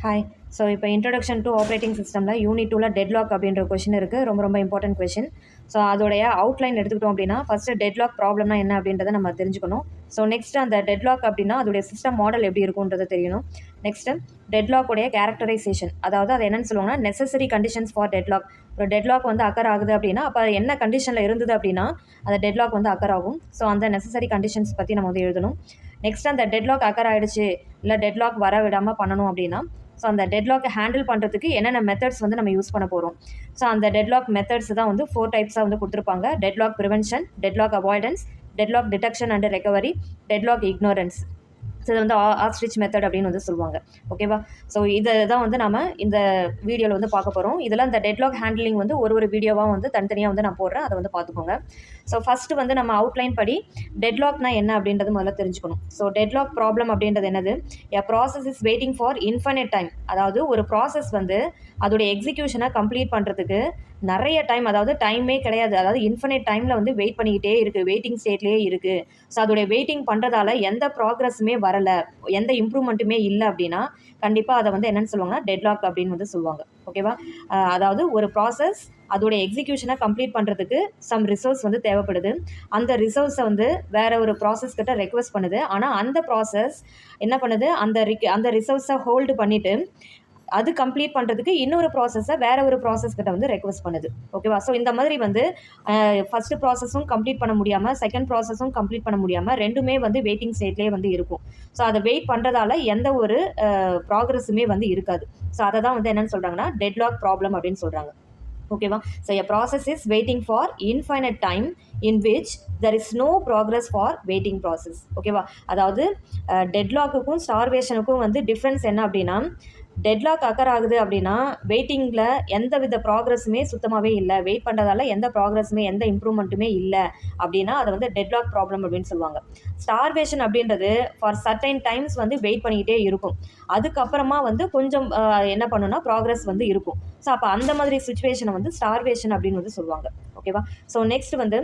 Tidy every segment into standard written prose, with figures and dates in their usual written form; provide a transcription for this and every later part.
Hi. So இப்போ introduction to operating சிஸ்டமில் unit 2ல deadlock அப்படின்ற கொஷின் இருக்குது. ரொம்ப இம்பார்ட்டன்ட் கொஷின். ஸோ அதோடைய அவுட்லைன் எடுத்துக்கிட்டோம் அப்படின்னா ஃபஸ்ட்டு டெட்லாக் ப்ராப்ளம்னா என்ன அப்படின்றத நம்ம தெரிஞ்சுக்கணும். ஸோ நெக்ஸ்ட் அந்த டெட்லாக் அப்படின்னா அதோடைய சிஸ்டம் மாடல் எப்படி இருக்கும்ன்றது தெரியணும். நெக்ஸ்ட்டு டெட்லாக்குடைய கேரக்டரைசேஷன், அதாவது அது என்னென்னு சொல்லுவாங்கன்னா நெசசரி கண்டிஷன்ஸ் ஃபார் டெட்லாக். ஒரு டெட்லாக் வந்து அக்கர் ஆகுது அப்படின்னா அப்போ என்ன கண்டிஷனில் இருந்தது அப்படின்னா அந்த டெட்லாக் வந்து அக்கர் ஆகும். ஸோ அந்த நெசசரி கண்டிஷன்ஸ் பற்றி நம்ம வந்து எழுதணும். நெக்ஸ்ட் அந்த டெட்லாக் அக்கர் ஆகிடுச்சு இல்லை டெட்லாக் வர விடாமல் பண்ணணும் அப்படின்னா ஸோ அந்த டெட்லாக்கை ஹேண்டில் பண்ணுறதுக்கு என்னென்ன மெத்தட்ஸ் வந்து நம்ம யூஸ் பண்ண போகிறோம். ஸோ அந்த டெட்லாக் மெத்தட்ஸ் தான் வந்து 4 டைப்ஸாக வந்து கொடுத்துருப்பாங்க. Deadlock prevention, deadlock avoidance, deadlock detection and recovery, deadlock ignorance. So இது வந்து ஆஸ்ட்ரிச் மெத்தட் அப்படின்னு வந்து சொல்லுவாங்க. ஓகேவா? ஸோ இதை தான் வந்து நம்ம இந்த வீடியோவில் வந்து பார்க்க போகிறோம். இதெல்லாம் இந்த டெட்லாக் ஹேண்ட்லிங் வந்து ஒரு வீடியோவாக வந்து தனித்தனியாக வந்து நான் போடுறேன். அதை வந்து பார்த்துக்கோங்க. ஸோ ஃபஸ்ட்டு வந்து நம்ம அவுட்லைன் படி டெட்லாக்னா என்ன அப்படின்றது முதல்ல தெரிஞ்சுக்கணும். ஸோ டெட்லாக் ப்ராப்ளம் அப்படின்றது என்னது? எ process is waiting for infinite time. அதாவது ஒரு ப்ராசஸ் வந்து அதோடைய எக்ஸிக்யூஷனை கம்ப்ளீட் பண்ணுறதுக்கு நிறைய டைம், அதாவது டைமே கிடையாது, அதாவது இன்ஃபினைட் டைமில் வந்து வெயிட் பண்ணிக்கிட்டே இருக்குது, வெயிட்டிங் ஸ்டேட்லேயே இருக்குது. ஸோ அதோடைய வெயிட்டிங் பண்ணுறதால எந்த ப்ராக்ரஸுமே வரலை, எந்த இம்ப்ரூவ்மெண்ட்டுமே இல்லை அப்படின்னா கண்டிப்பாக அதை வந்து என்னென்னு சொல்லுவாங்கன்னா டெட்லாக் அப்படின்னு வந்து சொல்லுவாங்க. ஓகேவா? அதாவது ஒரு ப்ராசஸ் அதோடைய எக்ஸிக்யூஷனை கம்ப்ளீட் பண்ணுறதுக்கு சம் ரிசோர்ஸ் வந்து தேவைப்படுது. அந்த ரிசோர்ஸை வந்து வேறு ஒரு ப்ராசஸ் கிட்ட ரெக்வஸ்ட் பண்ணுது. ஆனால் அந்த ப்ராசஸ் என்ன பண்ணுது, அந்த ரிசோர்ஸை ஹோல்டு பண்ணிவிட்டு அது கம்ப்ளீட் பண்ணுறதுக்கு இன்னொரு ப்ராசஸை வேற ஒரு ப்ராசஸ் கிட்ட வந்து ரெக்வஸ்ட் பண்ணுது. ஓகேவா? ஸோ இந்த மாதிரி வந்து ஃபஸ்ட்டு ப்ராசஸும் கம்ப்ளீட் பண்ண முடியாமல் செகண்ட் ப்ராசஸும் கம்ப்ளீட் பண்ண முடியாமல் ரெண்டுமே வந்து வெயிட்டிங் ஸ்டேட்லேயே வந்து இருக்கும். ஸோ அதை வெயிட் பண்ணுறதால எந்த ஒரு ப்ராக்ரஸுமே வந்து இருக்காது. ஸோ அதை தான் வந்து என்னென்னு சொல்கிறாங்கன்னா டெட்லாக் ப்ராப்ளம் அப்படின்னு சொல்கிறாங்க. ஓகேவா? So a process is waiting for infinite time in which there is no progress for waiting process. ஓகேவா? அதாவது டெட்லாக்குக்கும் ஸ்டார்வேஷனுக்கும் வந்து டிஃப்ரென்ஸ் என்ன அப்படின்னா, டெட்லாக் அக்கர் ஆகுது அப்படின்னா வெயிட்டிங்கில் எந்த வித ப்ராக்ரஸுமே சுத்தமாகவே இல்லை, வெயிட் பண்ணுறதால எந்த ப்ராக்ரஸுமே எந்த இம்ப்ரூவ்மெண்ட்டுமே இல்லை அப்படின்னா அதை வந்து டெட்லாக் ப்ராப்ளம் அப்படின்னு சொல்லுவாங்க. ஸ்டார்வேஷன் அப்படின்றது ஃபார் சர்டைன் டைம்ஸ் வந்து வெயிட் பண்ணிக்கிட்டே இருக்கும். அதுக்கப்புறமா வந்து கொஞ்சம் என்ன பண்ணுன்னா ப்ராக்ரஸ் வந்து இருக்கும். ஸோ அப்போ அந்த மாதிரி சுச்சுவேஷனை வந்து ஸ்டார்வேஷன் அப்படின்னு வந்து சொல்லுவாங்க. ஓகேவா? ஸோ நெக்ஸ்ட் வந்து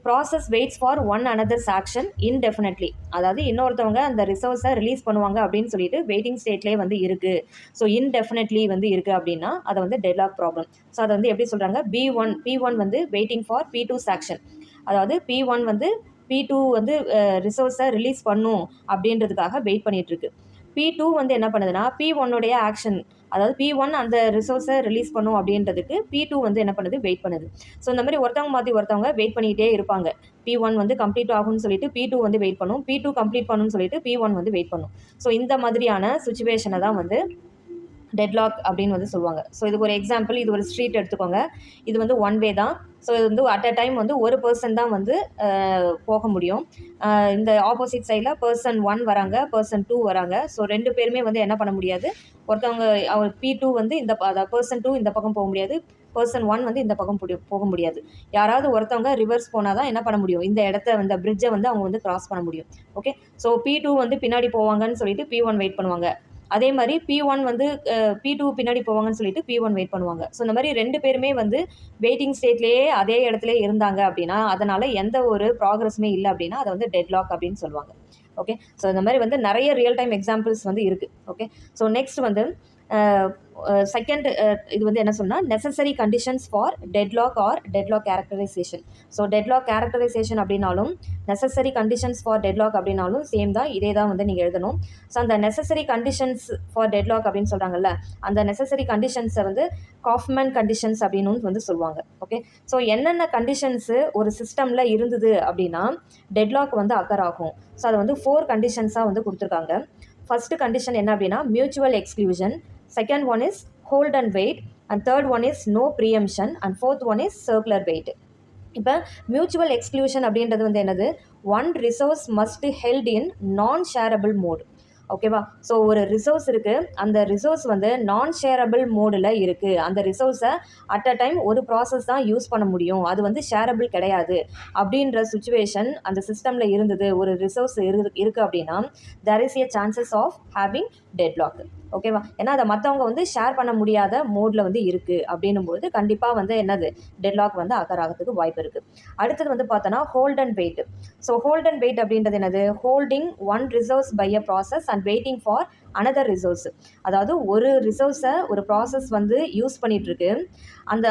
process weights for one another's action indefinitely. அதாவது இன்னொருத்தவங்க அந்த ரிசோர்ஸை ரிலீஸ் பண்ணுவாங்க அப்படின்னு சொல்லிட்டு வெயிட்டிங் ஸ்டேட்லேயே வந்து இருக்குது. ஸோ இன்டெஃபினெட்லி வந்து இருக்குது அப்படின்னா அதை வந்து டெட்லாக் ப்ராப்ளம். ஸோ அதை வந்து எப்படி சொல்கிறாங்க, P1 வந்து வெயிட்டிங் ஃபார் P2's ஆக்ஷன். அதாவது P1 வந்து P2 வந்து ரிசோர்ஸை ரிலீஸ் பண்ணும் அப்படின்றதுக்காக வெயிட் பண்ணிகிட்ருக்கு. P2 வந்து என்ன பண்ணுதுன்னா P1உடைய ஆக்ஷன், அதாவது P1 அந்த ரிசோர்ஸை ரிலீஸ் பண்ணும் அப்படின்றதுக்கு P2 வந்து என்ன பண்ணுது, வெயிட் பண்ணுது. ஸோ இந்த மாதிரி ஒருத்தவங்க மாற்றி ஒருத்தவங்க வெயிட் பண்ணிக்கிட்டே இருப்பாங்க. P1 வந்து கம்ப்ளீட் ஆகும்னு சொல்லிட்டு P2 வந்து வெயிட் பண்ணும், P2 கம்ப்ளீட் பண்ணணும்னு சொல்லிட்டு P1 வந்து வெயிட் பண்ணும். ஸோ இந்த மாதிரியான சுச்சுவேஷனை தான் வந்து டெட்லாக் அப்படின்னு வந்து சொல்லுவாங்க. ஸோ இதுக்கு ஒரு எக்ஸாம்பிள், இது ஒரு ஸ்ட்ரீட் எடுத்துக்கோங்க. இது வந்து ஒன் வே தான். ஸோ இது வந்து அட் அ டைம் வந்து ஒரு பர்சன் தான் வந்து போக முடியும். இந்த ஆப்போசிட் சைடில் பர்சன் 1 வராங்க, பர்சன் 2 வராங்க. ஸோ 2 பேருமே வந்து என்ன பண்ண முடியாது, ஒருத்தவங்க P2 வந்து அதாவது பர்சன் 2 இந்த பக்கம் போக முடியாது, பர்சன் 1 வந்து இந்த பக்கம் போக முடியாது. யாராவது ஒருத்தவங்க ரிவர்ஸ் போனால் தான் என்ன பண்ண முடியும், இந்த இடத்த வந்து பிரிட்ஜை வந்து அவங்க வந்து கிராஸ் பண்ண முடியும். ஓகே? ஸோ P2 வந்து பின்னாடி போவாங்கன்னு சொல்லிட்டு P1 வெயிட் பண்ணுவாங்க. அதே மாதிரி P1 வந்து P2 பின்னாடி போவாங்கன்னு சொல்லிட்டு P1 வெயிட் பண்ணுவாங்க. ஸோ இந்த மாதிரி 2 பேருமே வந்து வெயிட்டிங் ஸ்டேட்லேயே அதே இடத்துல இருந்தாங்க அப்படின்னா அதனால் எந்த ஒரு ப்ராக்ரஸுமே இல்லை அப்படின்னா அதை வந்து டெட்லாக் அப்படின்னு சொல்லுவாங்க. ஓகே? ஸோ இந்த மாதிரி வந்து நிறைய ரியல் டைம் எக்ஸாம்பிள்ஸ் வந்து இருக்குது. ஓகே? ஸோ நெக்ஸ்ட் வந்து செகண்ட் இது வந்து என்ன சொன்னால் necessary conditions for deadlock or deadlock characterization. So deadlock characterization அப்படின்னாலும் நெசசரி கண்டிஷன்ஸ் ஃபார் டெட்லாக் அப்படின்னாலும் சேம் தான், இதே தான் வந்து நீங்கள் எழுதணும். ஸோ அந்த நெசசரி கண்டிஷன்ஸ் ஃபார் டெட்லாக் அப்படின்னு சொல்கிறாங்கல்ல, அந்த நெசசரி கண்டிஷன்ஸை வந்து காஃப்மேன் கண்டிஷன்ஸ் அப்படின்னு வந்து சொல்லுவாங்க. ஓகே? ஸோ என்னென்ன கண்டிஷன்ஸு ஒரு சிஸ்டமில் இருந்தது அப்படின்னா டெட்லாக் வந்து அக்கர் ஆகும். ஸோ அதை வந்து 4 கண்டிஷன்ஸாக வந்து கொடுத்துருக்காங்க. ஃபஸ்ட்டு கண்டிஷன் என்ன அப்படின்னா mutual exclusion, second one is hold and wait, and third one is no preemption, and fourth one is circular wait. இப்போ மியூச்சுவல் எக்ஸ்க்ளூஷன் அப்படின்றது வந்து என்னது, one resource must held in non shareable mode. ஓகேவா? So ஒரு resource இருக்குது, அந்த resource வந்து non shareable மோடில் இருக்குது. அந்த ரிசோர்ஸை அட் அ டைம் ஒரு ப்ராசஸ் தான் யூஸ் பண்ண முடியும், அது வந்து ஷேரபிள் கிடையாது அப்படின்ற சுச்சுவேஷன் அந்த சிஸ்டமில் இருந்தது. ஒரு ரிசோர்ஸ் இருக்குது அப்படின்னா there is a chances of having deadlock. ஓகேவா? ஏன்னா அதை மற்றவங்க வந்து ஷேர் பண்ண முடியாத மோடில் வந்து இருக்குது அப்படின்னும்போது கண்டிப்பாக வந்து என்னது டெட்லாக் வந்து அக்கர் ஆகிறதுக்கு வாய்ப்பு இருக்குது. அடுத்தது வந்து பார்த்தோன்னா hold and wait. So hold and wait அப்படின்றது என்னது, holding one resource by a process and waiting for another resource. அதாவது ஒரு ரிசோர்ஸை ஒரு ப்ராசஸ் வந்து யூஸ் பண்ணிகிட்ருக்கு,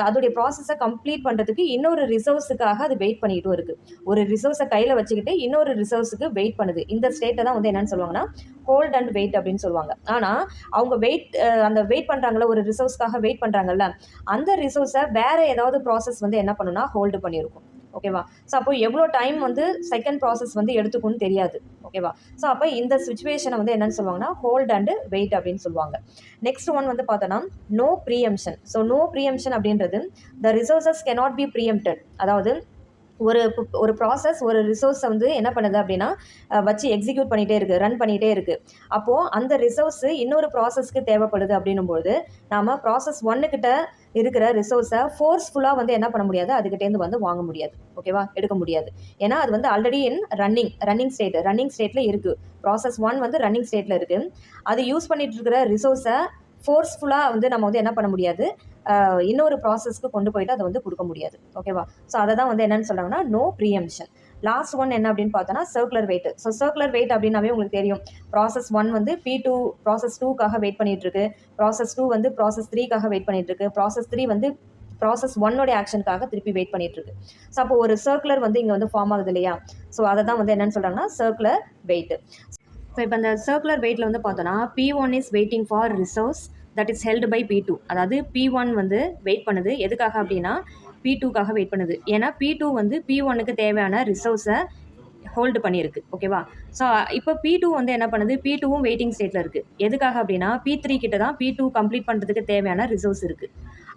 அதோடைய ப்ராசஸை கம்ப்ளீட் பண்ணுறதுக்கு இன்னொரு ரிசோர்ஸுக்காக அது வெயிட் பண்ணிகிட்டும் இருக்குது. ஒரு ரிசோர்ஸை கையில் வச்சுக்கிட்டு இன்னொரு ரிசோர்ஸுக்கு வெயிட் பண்ணுது. இந்த ஸ்டேட்டை தான் வந்து என்னென்னு சொல்லுவாங்கன்னா ஹோல்ட் அண்ட் வெயிட் அப்படின்னு சொல்லுவாங்க. ஆனால் அவங்க அந்த வெயிட் பண்ணுறாங்கள, ஒரு ரிசோர்ஸ்க்காக வெயிட் பண்ணுறாங்கல்ல, அந்த ரிசோர்ஸை வேறு ஏதாவது ப்ராசஸ் வந்து என்ன பண்ணுன்னா ஹோல்டு பண்ணியிருக்கும். ஓகேவா? ஸோ அப்போ எவ்வளோ டைம் வந்து செகண்ட் ப்ராசஸ் வந்து எடுத்துக்கும்னு தெரியாது. ஓகேவா? ஸோ அப்போ இந்த சிச்சுவேஷனை வந்து என்னென்னு சொல்லுவாங்கன்னா ஹோல்ட் அண்டு வெயிட் அப்படின்னு சொல்லுவாங்க. நெக்ஸ்ட் ஒன் வந்து பார்த்தோன்னா no pre-emption. So no pre-emption அப்படின்றது த ரிசோர்ஸஸ் cannot be preempted. அதாவது ஒரு ப்ராசஸ் ஒரு ரிசோர்ஸை வந்து என்ன பண்ணுது அப்படின்னா வச்சு எக்ஸிக்யூட் பண்ணிகிட்டே இருக்குது, ரன் பண்ணிகிட்டே இருக்குது. அப்போது அந்த ரிசோர்ஸு இன்னொரு ப்ராசஸ்க்கு தேவைப்படுது அப்படின்னும்போது நாம் ப்ராசஸ் ஒன்னுக்கிட்ட இருக்கிற ரிசோர்ஸை ஃபோர்ஸ்ஃபுல்லாக வந்து என்ன பண்ண முடியாது, அதுக்கிட்டேருந்து வந்து வாங்க முடியாது. ஓகேவா? எடுக்க முடியாது. ஏன்னா அது வந்து ஆல்ரெடி இன் ரன்னிங் ஸ்டேட்டில் இருக்குது. ப்ராசஸ் ஒன் வந்து ரன்னிங் ஸ்டேட்டில் இருக்குது. அது யூஸ் பண்ணிகிட்டு இருக்கிற ரிசோர்ஸை ஃபோர்ஸ்ஃபுல்லாக வந்து நம்ம வந்து என்ன பண்ண முடியாது, இன்னொரு ப்ராசஸ்க்கு கொண்டு போயிட்டு அதை வந்து கொடுக்க முடியாது. ஓகேவா? ஸோ அதை தான் வந்து என்னென்னு சொல்கிறாங்கன்னா நோ ப்ரீஎம்ஷன். லாஸ்ட் ஒன் என்ன அப்படின்னு பார்த்தோன்னா circular wait. So circular wait அப்படின்னாவே உங்களுக்கு தெரியும், ப்ராசஸ் ஒன் வந்து P2 ப்ராசஸ் 2க்காக வெயிட் பண்ணிகிட்ருக்கு, ப்ராசஸ் 2 வந்து ப்ராசஸ் 3க்காக வெயிட் பண்ணிகிட்ருக்கு, ப்ராசஸ் 3 வந்து ப்ராசஸ் ஒன்னோடைய ஆக்ஷனுக்காக திருப்பி வெயிட் பண்ணிகிட்ருக்கு. ஸோ அப்போ ஒரு சர்க்குலர் வந்து இங்கே வந்து ஃபார்ம் ஆகுது இல்லையா? ஸோ அதை தான் வந்து என்னென்னு சொல்கிறாங்கன்னா சர்க்குலர் வெயிட். ஸோ இப்போ இந்த சர்க்குலர் வெயிட்டில் வந்து பார்த்தோன்னா P1 is waiting for resource that is held by P2. அதாவது P1 வந்து வெயிட் பண்ணுது எதுக்காக அப்படின்னா P2க்காக வெயிட் பண்ணுது. ஏன்னா P2 வந்து P1க்கு தேவையான ரிசோர்ஸை ஹோல்டு பண்ணியிருக்கு. ஓகேவா? ஸோ இப்போ P2 வந்து என்ன பண்ணுது, P2வும் வெயிட்டிங் ஸ்டேட்டில் இருக்குது. எதுக்காக அப்படின்னா P3 கிட்ட தான் P2 கம்ப்ளீட் பண்ணுறதுக்கு தேவையான ரிசோர்ஸ் இருக்குது.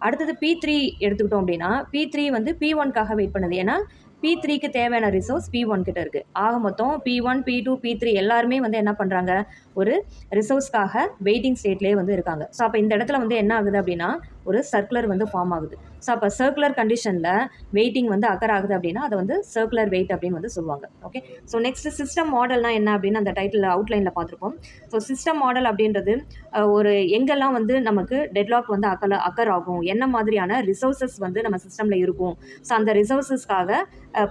அடுத்தது P3 எடுத்துக்கிட்டோம் அப்படின்னா P3 வந்து P1க்காக வெயிட் பண்ணுது. ஏன்னா P3க்கு தேவையான ரிசோர்ஸ் P1 கிட்ட இருக்குது. ஆக மொத்தம் P1, P2, P3 எல்லாருமே வந்து என்ன பண்ணுறாங்க, ஒரு ரிசோர்ஸ்க்காக வெயிட்டிங் ஸ்டேட்லேயே வந்து இருக்காங்க. ஸோ அப்போ இந்த இடத்துல வந்து என்ன ஆகுது அப்படின்னா ஒரு சர்க்குலர் வந்து ஃபார்ம் ஆகுது. ஸோ அப்போ சர்க்குலர் கண்டிஷனில் வெயிட்டிங் வந்து அக்கர் ஆகுது அப்படின்னா அதை வந்து சர்க்குலர் வெயிட் அப்படின்னு வந்து சொல்லுவாங்க. ஓகே. ஸோ நெக்ஸ்ட் சிஸ்டம் மாடல்னா என்ன அப்படின்னு அந்த டைட்டில் அவுட்லைனில் பார்த்துருப்போம். ஸோ சிஸ்டம் மாடல் அப்படின்றது ஒரு எங்கெல்லாம் வந்து நமக்கு டெட்லாக் வந்து அக்கர் ஆகும், என்ன மாதிரியான ரிசோர்ஸஸ் வந்து நம்ம சிஸ்டமில் இருக்கும், ஸோ அந்த ரிசோர்ஸஸ்க்காக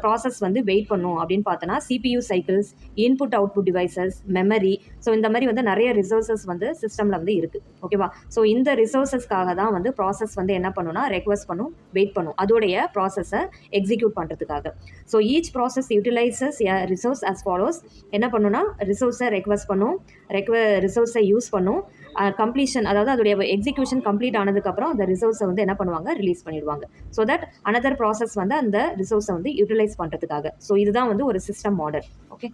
ப்ராசஸ் வந்து வெயிட் பண்ணும் அப்படின்னு பார்த்தோன்னா CPU cycles, input output devices, memory. So இந்த மாதிரி வந்து நிறைய ரிசோர்ஸஸ் வந்து சிஸ்டமில் வந்து இருக்குது. ஓகேவா? ஸோ இந்த ரிசோர்ஸஸ்க்காக தான் வந்து ப்ராசஸ் வந்து என்ன பண்ணுன்னா ரெக்வெஸ்ட் பண்ணும், வெயிட் பண்ணும் அதோடைய ப்ராசஸை எக்ஸிக்யூட் பண்ணுறதுக்காக. ஸோ ஈச் ப்ராசஸ் யூட்டிலைசஸ் எ ரிசோர்ஸ் as follows. என்ன பண்ணுன்னா ரிசோர்ஸை ரெக்வெஸ்ட் பண்ணும், ரிசோர்ஸை யூஸ் பண்ணும், கம்ப்ளீஷன் அதாவது அதோடைய எக்ஸிக்யூஷன் கம்ப்ளீட் ஆனதுக்கப்புறம் அந்த ரிசோர்ஸை வந்து என்ன பண்ணுவாங்க, ரிலீஸ் பண்ணிடுவாங்க. ஸோ தட் அனதர் ப்ராசஸ் வந்து அந்த ரிசோர்ஸை வந்து யூட்டிலைஸ் பண்ணுறதுக்காக. ஸோ இதுதான் வந்து ஒரு சிஸ்டம் மாடல். ஓகே.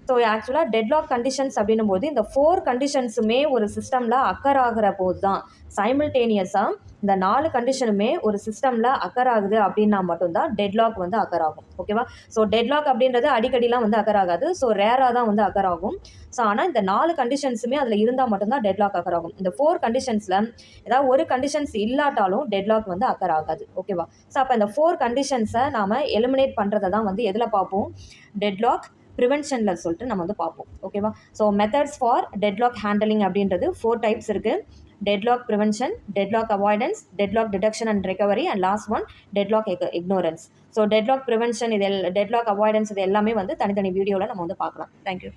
ஸோ ஆக்சுவலாக டெட்லாக் கண்டிஷன்ஸ் அப்படின்னும் போது இந்த 4 கண்டிஷன்ஸுமே ஒரு சிஸ்டமில் அக்கர் ஆகிற போது தான் சைமில்டேனியஸாக இந்த 4 கண்டிஷனுமே ஒரு சிஸ்டமில் அக்கர் ஆகுது அப்படின்னா மட்டும்தான் டெட்லாக் வந்து அக்கர் ஆகும். ஓகேவா? ஸோ டெட்லாக் அப்படின்றது அடிக்கடிலாம் வந்து அக்கர் ஆகாது. ஸோ ரேராக தான் வந்து அக்கர் ஆகும். ஸோ ஆனால் இந்த 4 கண்டிஷன்ஸுமே அதில் இருந்தால் மட்டும்தான் டெட்லாக் அக்கர் ஆகும். இந்த 4 கண்டிஷன்ஸில் ஏதாவது ஒரு கண்டிஷன்ஸ் இல்லாட்டாலும் டெட்லாக் வந்து அக்கர் ஆகாது. ஓகேவா? ஸோ அப்போ இந்த 4 கண்டிஷன்ஸை நாம் எலிமினேட் பண்ணுறதை தான் வந்து எதில் பார்ப்போம், டெட்லாக் ப்ரிவென்ஷனில் சொல்லிட்டு நம்ம வந்து பார்ப்போம். ஓகேவா? So methods for deadlock handling அப்படின்றது 4 டைப்ஸ் இருக்குது. Deadlock prevention, deadlock avoidance, deadlock detection and recovery, and last one deadlock ignorance. So deadlock prevention deadlock avoidance இது எல்லாமே வந்து தனித்தனி வீடியோவில் நம்ம வந்து பார்க்கலாம். தேங்க்யூ.